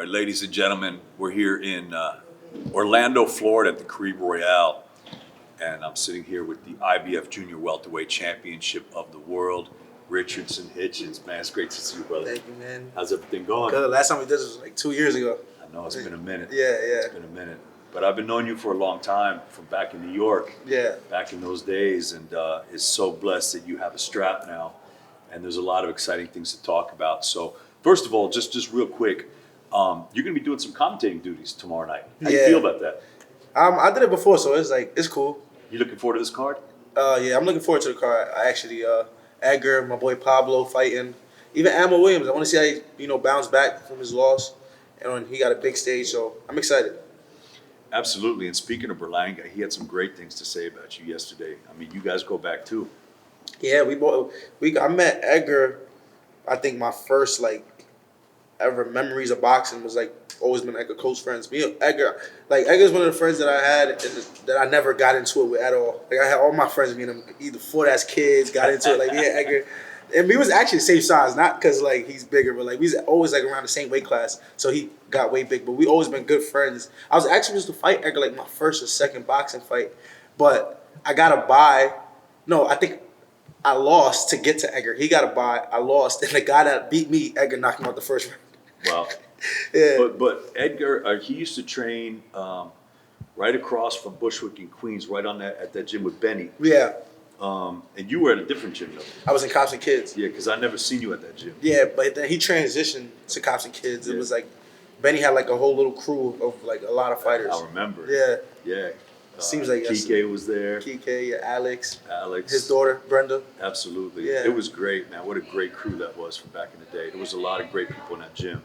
right, ladies and gentlemen, we're here in Orlando, Florida at the Caribe Royale, and I'm sitting here with the IBF Junior Welterweight Championship of the World, Richardson Hitchins. Man, it's great to see you, brother. Thank you, man. How's everything going? Good. Last time we did this was like 2 years ago. I know, it's been a minute. Yeah. It's been a minute. But I've been knowing you for a long time, from back in New York. Yeah. Back in those days, and it's so blessed that you have a strap now, and there's a lot of exciting things to talk about. So, first of all, just real quick, you're going to be doing some commentating duties tomorrow night. How do you feel about that? I did it before, so it's cool. You looking forward to this card? Yeah, I'm looking forward to the card. I actually, Edgar, my boy Pablo fighting, even Ammo Williams. I want to see how he, bounce back from his loss, and he got a big stage, so I'm excited. Absolutely. And speaking of Berlanga, he had some great things to say about you yesterday. I mean, you guys go back too. Yeah, I met Edgar. I think my first ever memories of boxing was always been a close friends. Me and Edgar's one of the friends that I had that I never got into it with at all. I had all my friends, me and him, either fought as kids, got into it. Me and Edgar. And we was actually the same size, not because he's bigger, but we was always around the same weight class. So he got way big, but we always been good friends. I was actually supposed to fight Edgar my first or second boxing fight, but I got a bye. No, I think I lost to get to Edgar. He got a bye. I lost, and the guy that beat me, Edgar knocked him out the first round. Wow. Yeah. But Edgar, he used to train right across from Bushwick in Queens, right at that gym with Benny. Yeah. And you were at a different gym, though. I was in Cops and Kids. Yeah, because I never seen you at that gym. Yeah, but then he transitioned to Cops and Kids. Yeah. It was Benny had a whole little crew of a lot of fighters. I remember. Yeah. Yeah. Seems like Kike was there. Kike, yeah, Alex, Alex. his daughter, Brenda. Absolutely. Yeah. It was great, man. What a great crew that was from back in the day. There was a lot of great people in that gym.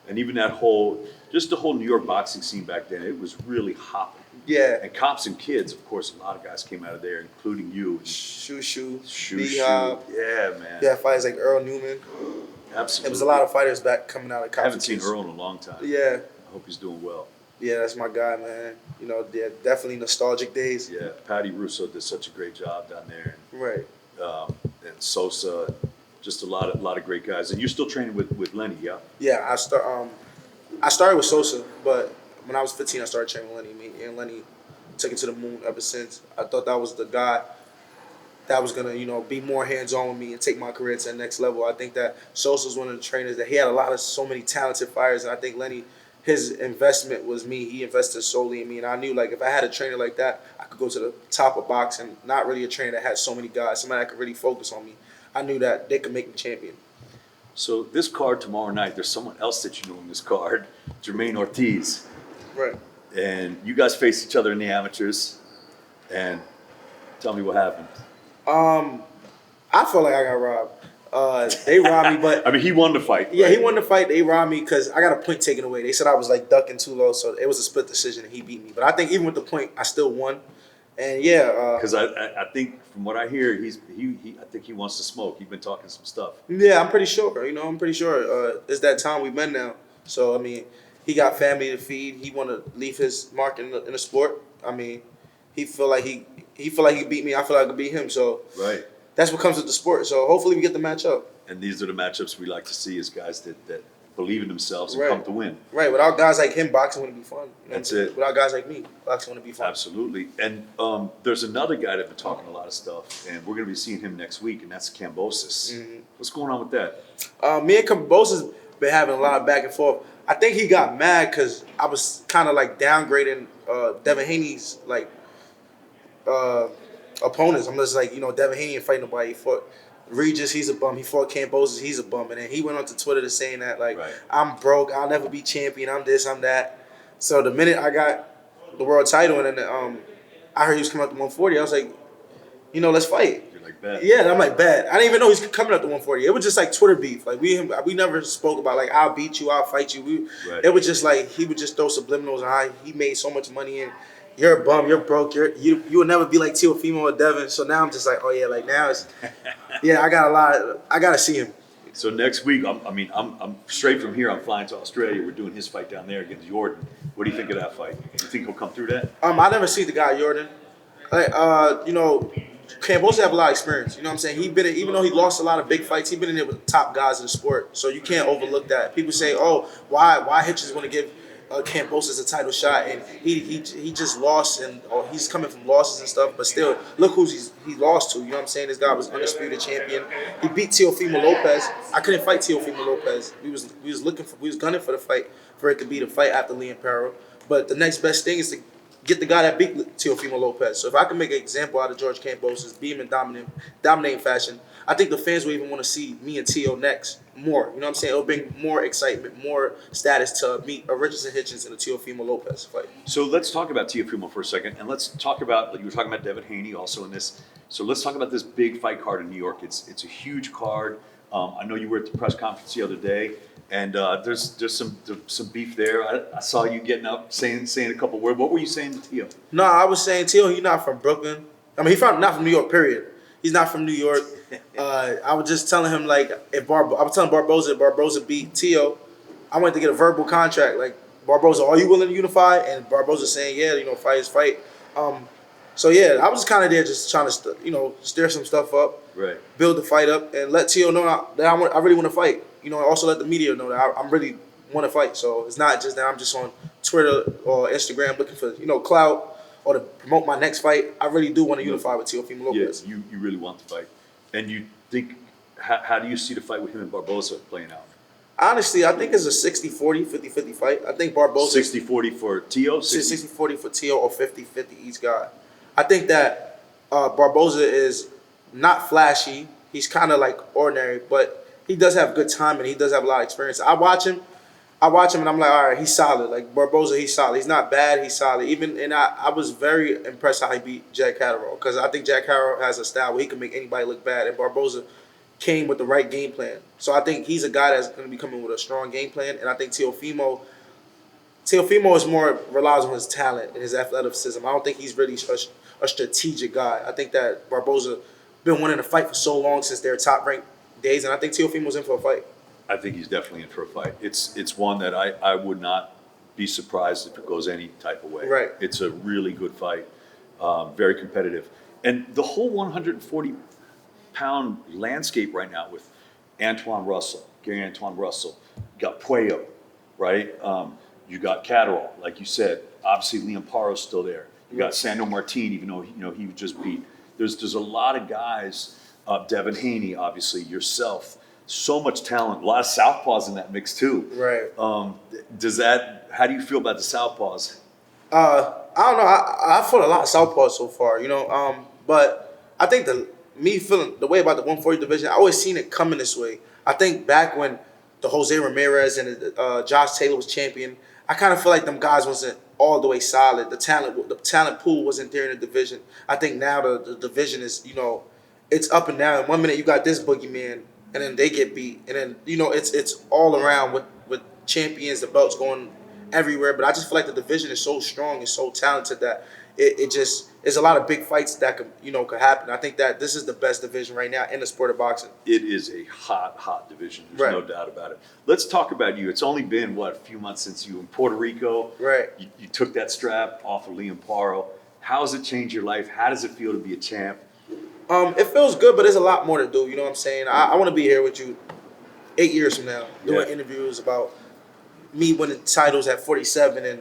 And even the whole New York boxing scene back then, it was really hopping. Yeah. And Cops and Kids, of course, a lot of guys came out of there, including you. Shoo. Yeah, man. Yeah, fighters like Earl Newman. Absolutely. There was a lot of fighters back coming out of Cops I haven't and seen Kids. Earl in a long time. Yeah. I hope he's doing well. Yeah, that's my guy, man. Yeah, definitely nostalgic days. Yeah, Patty Russo did such a great job down there. Right. And Sosa, just a lot of great guys. And you're still training with Lenny, yeah? Yeah, I started with Sosa, but when I was 15, I started training with Lenny. Me and Lenny took it to the moon ever since. I thought that was the guy that was gonna, be more hands-on with me and take my career to the next level. I think that Sosa was one of the trainers that he had so many talented fighters, and I think Lenny, his investment was me. He invested solely in me, and I knew if I had a trainer like that, I could go to the top of boxing. Not really a trainer that had so many guys, somebody that could really focus on me. I knew that they could make me champion. So this card tomorrow night, there's someone else that you know in this card, Jermaine Ortiz. Right. And you guys face each other in the amateurs. And tell me what happened. I felt like I got robbed. They robbed me, but I mean, he won the fight. yeah, right? he won the fight. They robbed me because I got a point taken away. They said I was ducking too low, so it was a split decision, and he beat me. But I think even with the point, I still won. And yeah, because I think from what I hear, I think he wants to smoke. He's been talking some stuff. yeah, I'm pretty sure. I'm pretty sure. It's that time we've been now. So I mean, he got family to feed. He want to leave his mark in the sport. I mean, he feel like he beat me. I feel like I could beat him. So Right. that's what comes with the sport. So hopefully we get the match up. And these are the matchups we like to see, is guys that believe in themselves and Right. come to win. Right. Without guys like him, boxing wouldn't be fun. That's it. Without guys like me, boxing wouldn't be fun. Absolutely. And there's another guy that's been talking a lot of stuff, and we're going to be seeing him next week, and that's Kambosos. Mm-hmm. What's going on with that? Me and Kambosos been having a lot of back and forth. I think he got mad because I was kind of downgrading Devin Haney's opponents. I'm just Devin Haney ain't fighting nobody. He fought Regis, he's a bum. He fought Kambosos, he's a bum. And then he went on to Twitter to saying that Right. I'm broke, I'll never be champion, I'm this, I'm that. So the minute I got the world title and then I heard he was coming up to 140, I was like, let's fight. You're like, bet. Yeah, and I'm like, bad. I didn't even know he's coming up to 140. It was just Twitter beef. We never spoke about I'll beat you, I'll fight you. Right. It was just he would just throw subliminals on he made so much money and you're a bum, you're broke, you will never be like Teofimo or Devin. So now I'm just now it's I gotta see him. So next week, I'm straight from here. I'm flying to Australia. We're doing his fight down there against Jordan. What do you think of that fight? Do you think he'll come through that? I never see the guy Jordan. Kambosos have a lot of experience. You know what I'm saying? Even though he lost a lot of big fights, he's been in there with the top guys in the sport. So you can't overlook that. People say, "Oh, why Hitchens want to give Kambosos a title shot?" And he just lost, and he's coming from losses and stuff. But still, look who he lost to. You know what I'm saying? This guy was undisputed champion. He beat Teofimo Lopez. I couldn't fight Teofimo Lopez. We was gunning for the fight for it to be the fight after Liam Perro. But the next best thing is to get the guy that beat Teofimo Lopez. So if I can make an example out of George Kambosos, beat him in dominating fashion, I think the fans will even want to see me and Teo next more. You know what I'm saying? It'll bring more excitement, more status to meet a Richardson Hitchins and a Teofimo Lopez fight. So let's talk about Teofimo for a second, and let's talk about, you were talking about David Haney also in this. So let's talk about this big fight card in New York. It's a huge card. I know you were at the press conference the other day, and there's some beef there. I saw you getting up, saying a couple words. What were you saying to Teo? No, I was saying Teo, he's not from Brooklyn. I mean, not from New York, period. He's not from New York. I was just telling him, like, I was telling Barboza, if Barboza beat Teo, I wanted to get a verbal contract. Like, Barboza, are you willing to unify? And Barboza saying, yeah, fight is fight. So, yeah, I was just kind of there just trying to, stir some stuff up, right, build the fight up, and let Teo know that I really want to fight. Also let the media know that I really want to fight. So it's not just that I'm just on Twitter or Instagram looking for, clout or to promote my next fight. I really do want to unify with Teofimo Lopez. Yeah, you really want the fight. And you think, how do you see the fight with him and Barboza playing out? Honestly, I think it's a 60-40, 50-50 fight. I think Barboza... 60-40 for Teo? 60-40 for Teo or 50-50 each guy. I think that Barboza is not flashy. He's kind of like ordinary, but he does have good timing. He does have a lot of experience. I watch him and I'm like, all right, he's solid. Like Barboza, he's solid. He's not bad. He's solid. I was very impressed how he beat Jack Catterall, because I think Jack Catterall has a style where he can make anybody look bad, and Barboza came with the right game plan. So I think he's a guy that's going to be coming with a strong game plan, and I think Teofimo is more relies on his talent and his athleticism. I don't think he's really a strategic guy. I think that Barboza been winning a fight for so long since their top ranked days, and I think Teofimo's in for a fight. I think he's definitely in for a fight. It's one that I would not be surprised if it goes any type of way. Right. It's a really good fight, very competitive. And the whole 140-pound landscape right now with Gary Antoine Russell, you got Puello, right? You got Catterall, like you said. Obviously, Liam Parro's still there. You got Sandor Martin, even though he was just beat. There's a lot of guys. Devin Haney, obviously, yourself. So much talent. A lot of southpaws in that mix too. Right. How do you feel about the southpaws? I don't know. I fought a lot of southpaws so far, but I think me feeling the way about the 140 division, I always seen it coming this way. I think back when the Jose Ramirez and Josh Taylor was champion, I kind of feel like them guys wasn't all the way solid. The talent pool wasn't there in the division. I think now the division is, it's up and down. 1 minute you got this boogeyman, and then they get beat, and then it's all around with champions, the belts going everywhere. But I just feel like the division is so strong and so talented that it just there's a lot of big fights that could happen. I think that this is the best division right now in the sport of boxing. It is a hot division. There's no doubt about it. Let's talk about you. It's only been a few months since you were in Puerto Rico. Right. You took that strap off of Liam Parro. How has it changed your life? How does it feel to be a champ? It feels good, but there's a lot more to do. You know what I'm saying? I want to be here with you 8 years from now, doing interviews about me winning titles at 47 and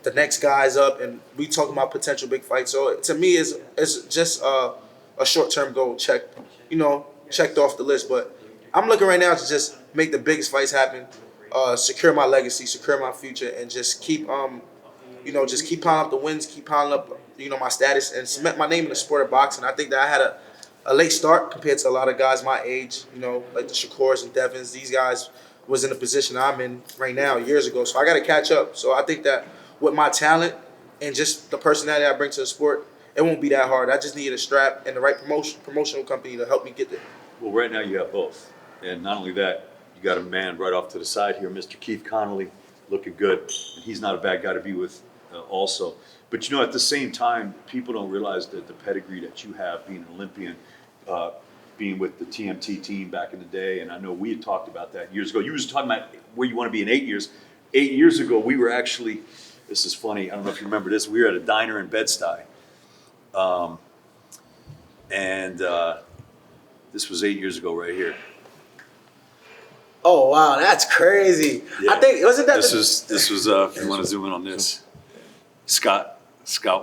the next guy's up, and we talking about potential big fights. So to me, it's just a short-term goal checked off the list. But I'm looking right now to just make the biggest fights happen, secure my legacy, secure my future, and just keep piling up the wins, keep piling up my status, and cement my name in the sport of boxing. I think that I had a late start compared to a lot of guys my age, like the Shakurs and Devins. These guys was in the position I'm in right now years ago. So I got to catch up. So I think that with my talent and just the personality I bring to the sport, it won't be that hard. I just need a strap and the right promotional company to help me get there. Well, right now you have both. And not only that, you got a man right off to the side here, Mr. Keith Connolly, looking good. And he's not a bad guy to be with also. But at the same time, people don't realize that the pedigree that you have, being an Olympian, being with the TMT team back in the day, and I know we had talked about that years ago. You were talking about where you want to be in 8 years. 8 years ago, we were actually, this is funny, I don't know if you remember this, we were at a diner in Bed-Stuy. And this was 8 years ago right here. Oh wow, that's crazy. Yeah. I think wasn't that This was if you want to zoom in on this. Scott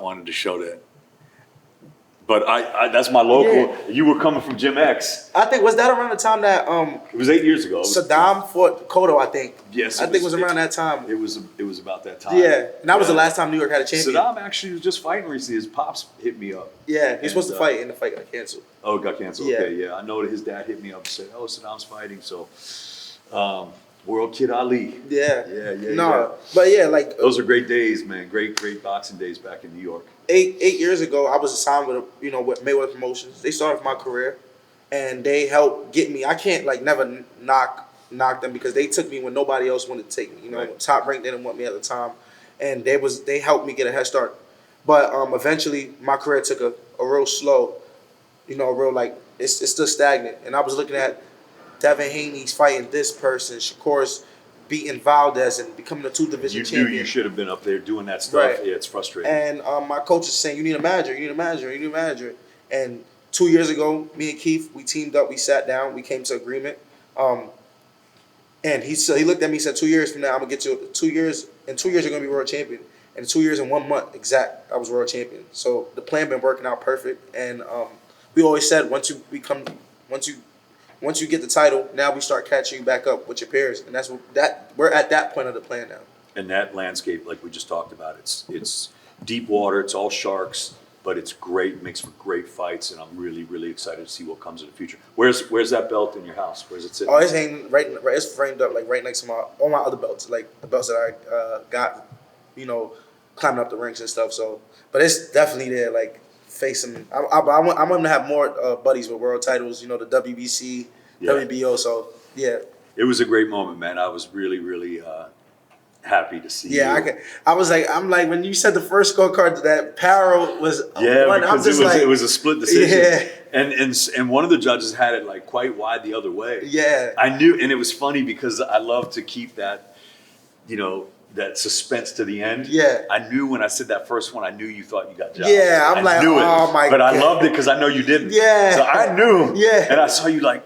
wanted to show that. But I that's my local. Yeah. You were coming from Gym X. I think was that around the time that It was 8 years ago. Saddam fought Cotto, I think. Yes, I think it was around that time. It was about that time. Yeah, and that was the last time New York had a champion. Saddam actually was just fighting recently. His pops hit me up. Yeah, he was supposed to fight, and the fight got canceled. Oh, it got canceled. Yeah. Okay, yeah. I know that his dad hit me up and said, "Oh, Saddam's fighting." So, World Kid Ali. Yeah. Yeah. No, but yeah, like Those are great days, man. Great boxing days back in New York. 8 years ago, I was signed with with Mayweather Promotions. They started my career, and they helped get me. I can't never knock them because they took me when nobody else wanted to take me. Right. Top Rank didn't want me at the time, and they helped me get a head start. But eventually, my career took a real slow. It's still stagnant. And I was looking at Devin Haney's fighting this person, Shakur's beating Valdez and becoming a 2-division champion. You knew you should have been up there doing that stuff. Right. Yeah, it's frustrating. And my coach is saying, you need a manager. And 2 years ago, me and Keith, we teamed up, we sat down, we came to agreement. And he looked at me and said, 2 years from now, I'm going to get you 2 years. In 2 years, you're going to be world champion. And 2 years and 1 month exact, I was world champion. So the plan been working out perfect. And we always said, once you get the title, now we start catching you back up with your peers. And we're at that point of the plan now. And that landscape, like we just talked about, it's deep water, it's all sharks, but it's great, makes for great fights, and I'm really, really excited to see what comes in the future. Where's that belt in your house? Where's it sitting? Oh, it's hanging right. It's framed up right next to all my other belts, like the belts that I got, climbing up the ranks and stuff. So, but it's definitely there, facing. I want to have more buddies with world titles. The WBC, Yeah. WBO. So yeah. It was a great moment, man. I was really, really happy to see Yeah, you. I'm like when you said the first scorecard that Paro was one, because it was a split decision. Yeah. And one of the judges had it quite wide the other way. Yeah. I knew, and it was funny because I love to keep that, that suspense to the end. Yeah. I knew when I said that first one, I knew you thought you got jobbed. Yeah, I knew it. oh my But God. I loved it because I know you didn't. Yeah. So I knew. Yeah. And I saw you no.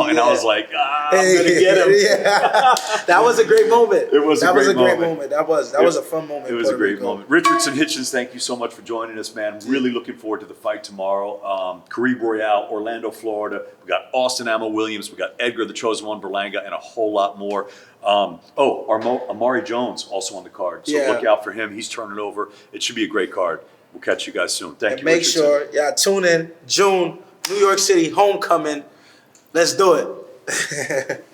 And I was like, I'm going to get him. Yeah. That was a great moment. It was a great moment. That was a fun moment. It was a great moment. Richardson Hitchins, thank you so much for joining us, man. Really looking forward to the fight tomorrow. Caribe Royale, Orlando, Florida. We got Austin Ammo Williams. We got Edgar, the Chosen One, Berlanga, and a whole lot more. Amari Jones also on the card. So look out for him. He's turning over. It should be a great card. We'll catch you guys soon. Thank you, Make Richardson. sure tune in. June, New York City, homecoming. Let's do it.